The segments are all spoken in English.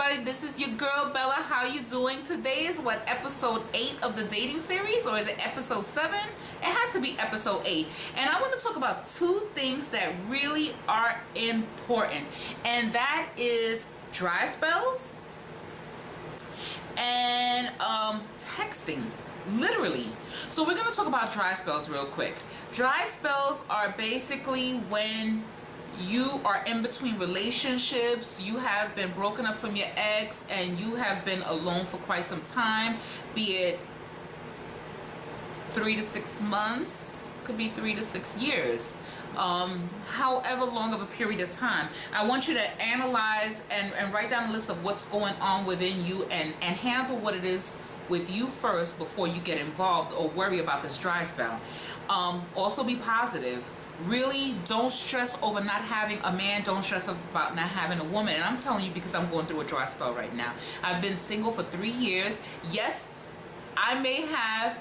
everybody, this is your girl Bella. How you doing? Today is what, episode 8 of the dating series, or is it episode 7? It has to be episode 8. And I want to talk about two things that really are important, and that is dry spells and texting, literally. So we're going to talk about dry spells real quick. Dry spells are basically when you are in between relationships, you have been broken up from your ex, and you have been alone for quite some time, be it 3 to 6 months, could be 3 to 6 years, however long of a period of time. I want you to analyze and write down a list of what's going on within you, and handle what it is with you first before you get involved or worry about this dry spell. Also be positive. Really don't stress over not having a man. Don't stress about not having a woman. And I'm telling you, because I'm going through a dry spell right now. I've been single for 3 years. Yes, I may have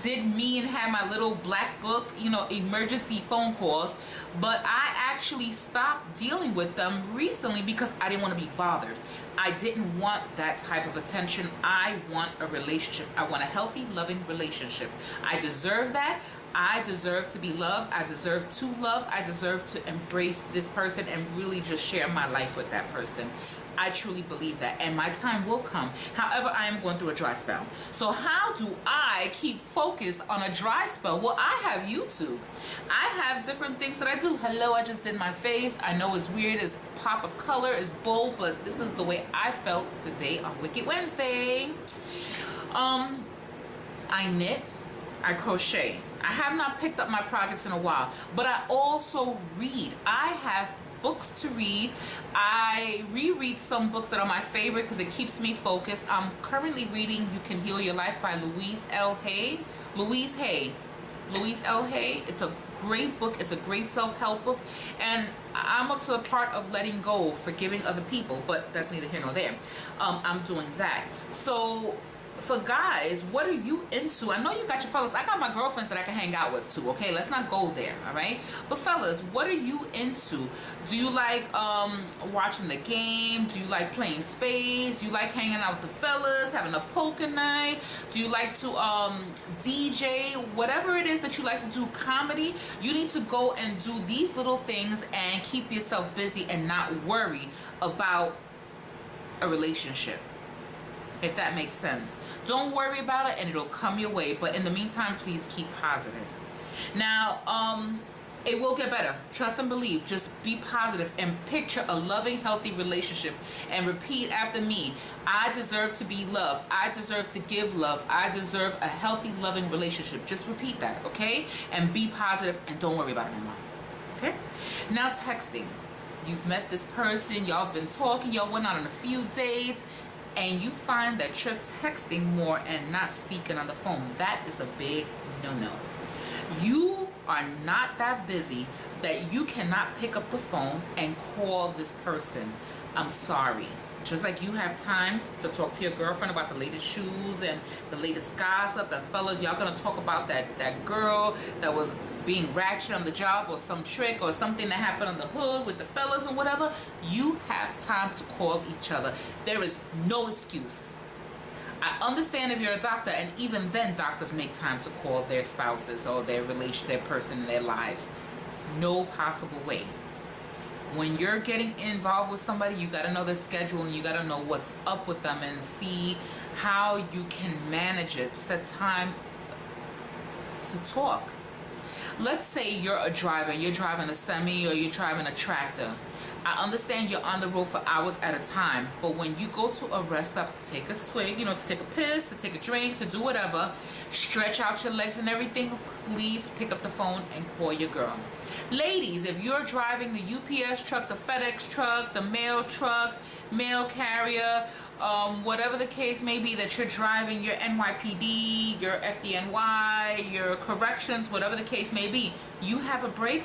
did me and had my little black book, emergency phone calls, but I actually stopped dealing with them recently because I didn't want to be bothered. I didn't want that type of attention. I want a relationship. I want a healthy, loving relationship. I deserve that. I deserve to be loved. I deserve to love. I deserve to embrace this person and really just share my life with that person. I truly believe that, and my time will come. However, I am going through a dry spell. So how do I keep focused on a dry spell? Well, I have YouTube. I have different things that I do. Hello, I just did my face. I know it's weird, it's pop of color, it's bold, but this is the way I felt today on Wicked Wednesday. I knit, I crochet. I have not picked up my projects in a while, but I also read. I have books to read. I reread some books that are my favorite because it keeps me focused. I'm currently reading You Can Heal Your Life by Louise L. Hay. Louise L. Hay. It's a great book. It's a great self-help book. And I'm up to the part of letting go, forgiving other people, but that's neither here nor there. I'm doing that. So for guys, what are you into? I know you got your fellas. I got my girlfriends that I can hang out with too, okay? Let's not go there, all right? But fellas, what are you into? Do you like watching the game? Do you like playing spades? Do you like hanging out with the fellas, having a poker night? Do you like to DJ? Whatever it is that you like to do, comedy, you need to go and do these little things and keep yourself busy and not worry about a relationship, if that makes sense. Don't worry about it and it'll come your way. But in the meantime, please keep positive. Now, it will get better. Trust and believe. Just be positive and picture a loving, healthy relationship and repeat after me. I deserve to be loved. I deserve to give love. I deserve a healthy, loving relationship. Just repeat that, okay? And be positive and don't worry about it anymore. Okay? Now, texting. You've met this person. Y'all have been talking. Y'all went out on a few dates, and you find that you're texting more and not speaking on the phone. That is a big no-no. You are not that busy that you cannot pick up the phone and call this person. I'm sorry. Just like you have time to talk to your girlfriend about the latest shoes and the latest gossip, and fellas, y'all gonna talk about that girl that was being ratchet on the job, or some trick or something that happened on the hood with the fellas and whatever. You have time to call each other. There is no excuse. I understand if you're a doctor, and even then doctors make time to call their spouses or their person in their lives. No possible way. When you're getting involved with somebody, you got to know their schedule, and you got to know what's up with them and see how you can manage it. Set time to talk. Let's say you're a driver, you're driving a semi or you're driving a tractor. I understand you're on the road for hours at a time, but when you go to a rest stop to take a swig, to take a piss, to take a drink, to do whatever, stretch out your legs and everything, please pick up the phone and call your girl. Ladies, if you're driving the UPS truck, the FedEx truck, the mail truck, mail carrier, whatever the case may be that you're driving, your NYPD, your FDNY, your corrections, whatever the case may be, you have a break,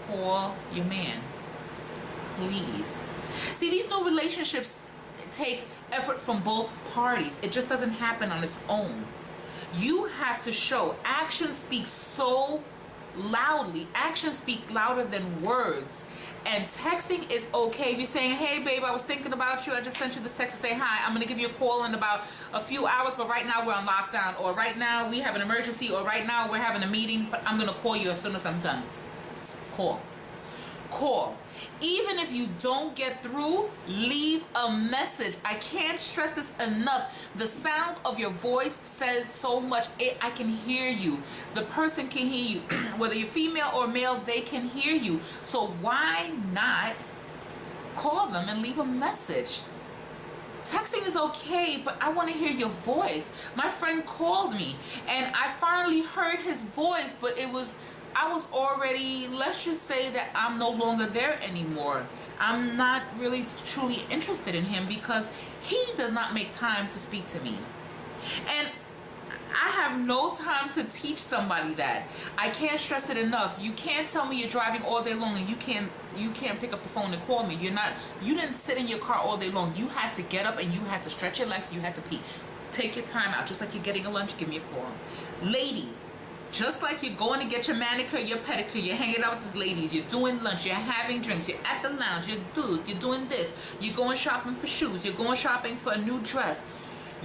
call your man. Please. See, these new relationships take effort from both parties. It just doesn't happen on its own. You have to show. Action speaks so loudly. Actions speak louder than words. And texting is okay. If you're saying, hey babe, I was thinking about you, I just sent you this text to say hi, I'm gonna give you a call in about a few hours, but right now we're on lockdown, or right now we have an emergency, or right now we're having a meeting, but I'm gonna call you as soon as I'm done. Call. Even if you don't get through, leave a message. I can't stress this enough. The sound of your voice says so much. I can hear you. The person can hear you. Whether you're female or male, they can hear you. So why not call them and leave a message? Texting is okay, but I want to hear your voice. My friend called me and I finally heard his voice, but I was already, let's just say that I'm no longer there anymore. I'm not really truly interested in him because he does not make time to speak to me. And I have no time to teach somebody that. I can't stress it enough. You can't tell me you're driving all day long and you can't pick up the phone and call me. You didn't sit in your car all day long. You had to get up and you had to stretch your legs, you had to pee. Take your time out. Just like you're getting a lunch, give me a call. Ladies, just like you're going to get your manicure, your pedicure, you're hanging out with these ladies, you're doing lunch, you're having drinks, you're at the lounge, you're doing this, you're going shopping for shoes, you're going shopping for a new dress.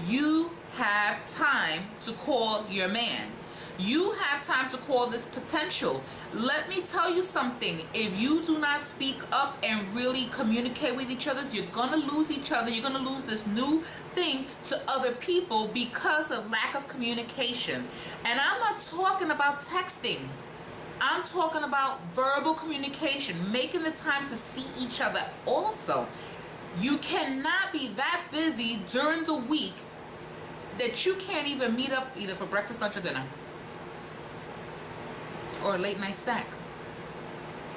You have time to call your man. You have time to call this potential. Let me tell you something. If you do not speak up and really communicate with each other, you're going to lose each other. You're going to lose this new thing to other people because of lack of communication. And I'm not talking about texting. I'm talking about verbal communication, making the time to see each other. Also, you cannot be that busy during the week that you can't even meet up either for breakfast, lunch, or dinner, or a late night snack.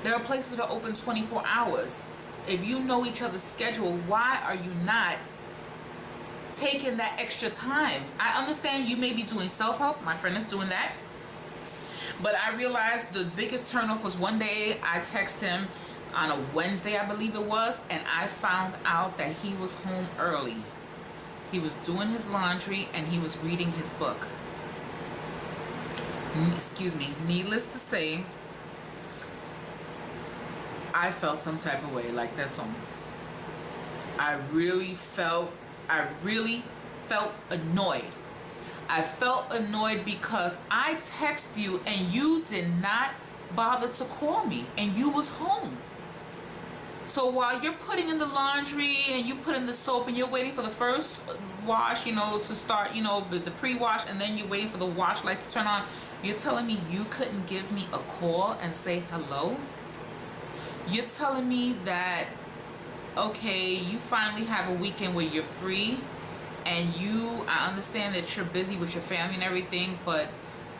There are places that are open 24 hours. If you know each other's schedule, why are you not taking that extra time? I understand you may be doing self-help. My friend is doing that. But I realized the biggest turnoff was one day I texted him on a Wednesday, I believe it was, and I found out that he was home early. He was doing his laundry and he was reading his book. Excuse me, needless to say, I felt some type of way, like that song. I really felt annoyed. I felt annoyed because I texted you and you did not bother to call me and you was home. So while you're putting in the laundry and you put in the soap and you're waiting for the first wash, to start, the pre-wash, and then you're waiting for the wash light to turn on, you're telling me you couldn't give me a call and say hello? You're telling me that, okay, you finally have a weekend where you're free and I understand that you're busy with your family and everything, but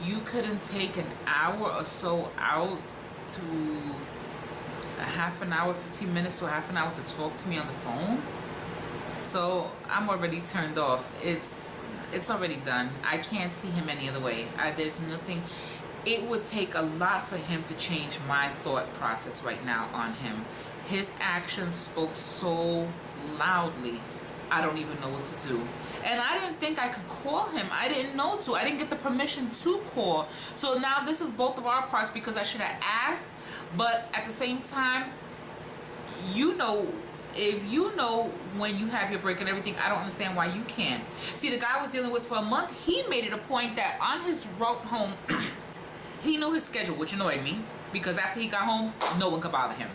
you couldn't take an hour or so out to a half an hour, 15 minutes to a half an hour to talk to me on the phone? So I'm already turned off. It's already done. I can't see him any other way. There's nothing. It would take a lot for him to change my thought process right now on him. His actions spoke so loudly, I don't even know what to do. And I didn't think I could call him. I didn't know to. I didn't get the permission to call. So now this is both of our parts because I should have asked. But at the same time, if you know when you have your break and everything, I don't understand why you can't. See, the guy I was dealing with for a month, he made it a point that on his route home, he knew his schedule, which annoyed me because after he got home, no one could bother him.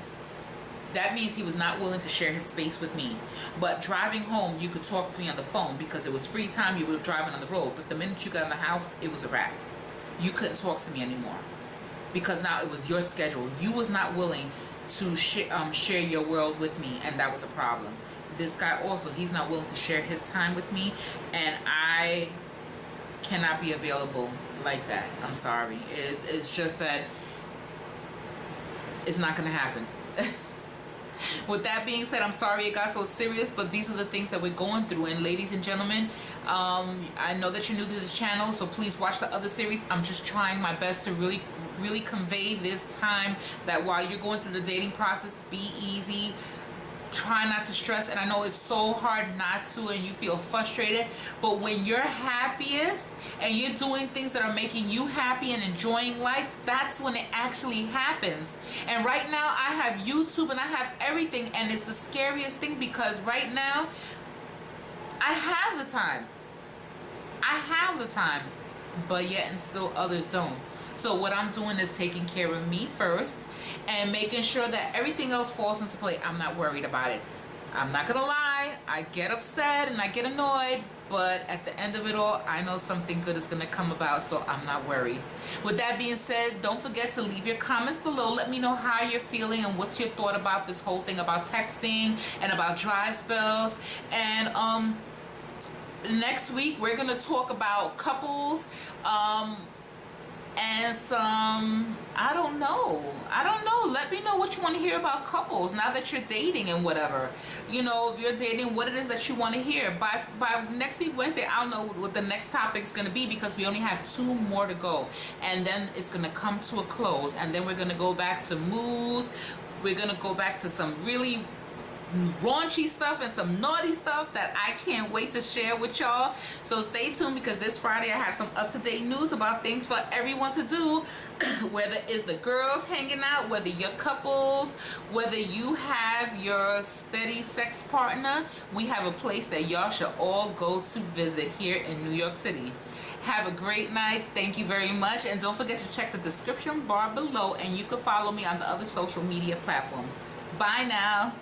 That means he was not willing to share his space with me. But driving home, you could talk to me on the phone because it was free time, you were driving on the road. But the minute you got in the house, it was a wrap. You couldn't talk to me anymore because now it was your schedule. You was not willing to share your world with me, and that was a problem. This guy also, he's not willing to share his time with me, and I cannot be available like that. I'm sorry. It's just that it's not going to happen. With that being said, I'm sorry it got so serious, but these are the things that we're going through. And ladies and gentlemen, I know that you're new to this channel, so please watch the other series. I'm just trying my best to really convey this time that while you're going through the dating process, be easy. try not to stress. And I know it's so hard not to, and you feel frustrated, but when you're happiest and you're doing things that are making you happy and enjoying life, that's when it actually happens. And right now I have YouTube and I have everything, and it's the scariest thing because right now I have the time. But yet and still others don't. So what I'm doing is taking care of me first and making sure that everything else falls into place. I'm not worried about it. I'm not gonna lie, I get upset and I get annoyed, but at the end of it all, I know something good is gonna come about, so I'm not worried. With that being said, don't forget to leave your comments below. Let me know how you're feeling and what's your thought about this whole thing about texting and about dry spells. And next week we're gonna talk about couples and some, I don't know, let me know what you want to hear about couples now that you're dating and whatever. You know, if you're dating, what it is that you want to hear. By next week Wednesday, I'll know what the next topic is going to be, because we only have 2 more to go, and then it's going to come to a close, and then we're going to go back to moves. We're going to go back to some really raunchy stuff and some naughty stuff that I can't wait to share with y'all. So stay tuned, because this Friday I have some up-to-date news about things for everyone to do, whether it's the girls hanging out, whether you're couples, whether you have your steady sex partner. We have a place that y'all should all go to visit here in New York City. Have a great night. Thank you very much, and don't forget to check the description bar below, and you can follow me on the other social media platforms. Bye now.